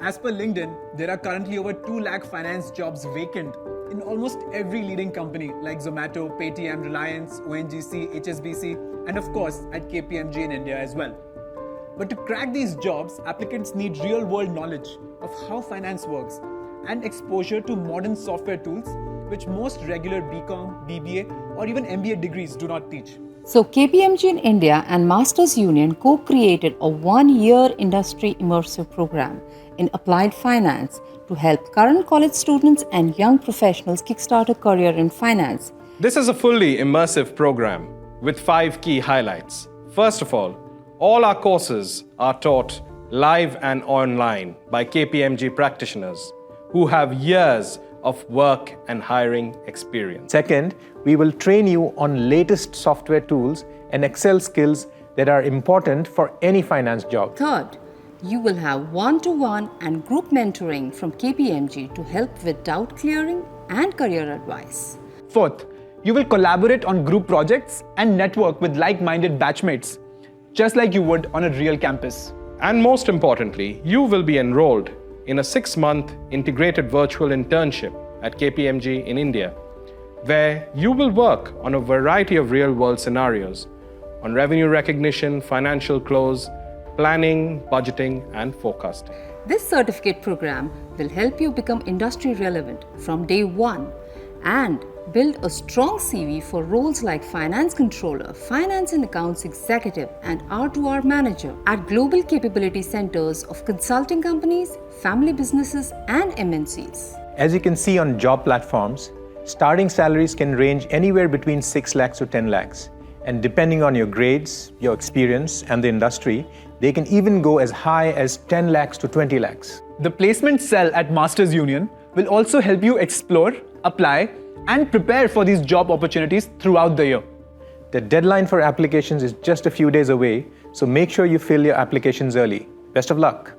As per LinkedIn, there are currently over 2 lakh finance jobs vacant in almost every leading company like Zomato, Paytm, Reliance, ONGC, HSBC, and of course at KPMG in India as well. But to crack these jobs, applicants need real-world knowledge of how finance works and exposure to modern software tools which most regular BCom, BBA, or even MBA degrees do not teach. So KPMG in India and Masters Union co-created a 1-year industry immersive program in applied finance to help current college students and young professionals kickstart a career in finance. This is a fully immersive program with 5 key highlights. First of all our courses are taught live and online by KPMG practitioners who have years of work and hiring experience. Second, we will train you on latest software tools and Excel skills that are important for any finance job. Third, you will have one-to-one and group mentoring from KPMG to help with doubt clearing and career advice. Fourth, you will collaborate on group projects and network with like-minded batchmates, just like you would on a real campus. And most importantly, you will be enrolled in a 6-month integrated virtual internship at KPMG in India, where you will work on a variety of real-world scenarios on revenue recognition, financial close, planning, budgeting, and forecasting. This certificate program will help you become industry relevant from day one and build a strong CV for roles like finance controller, finance and accounts executive, and R2R manager at global capability centers of consulting companies, family businesses, and MNCs. As you can see on job platforms, starting salaries can range anywhere between 6 lakhs to 10 lakhs. And depending on your grades, your experience, and the industry, they can even go as high as 10 lakhs to 20 lakhs. The placement cell at Masters Union will also help you explore, apply, and prepare for these job opportunities throughout the year. The deadline for applications is just a few days away, so make sure you fill your applications early. Best of luck.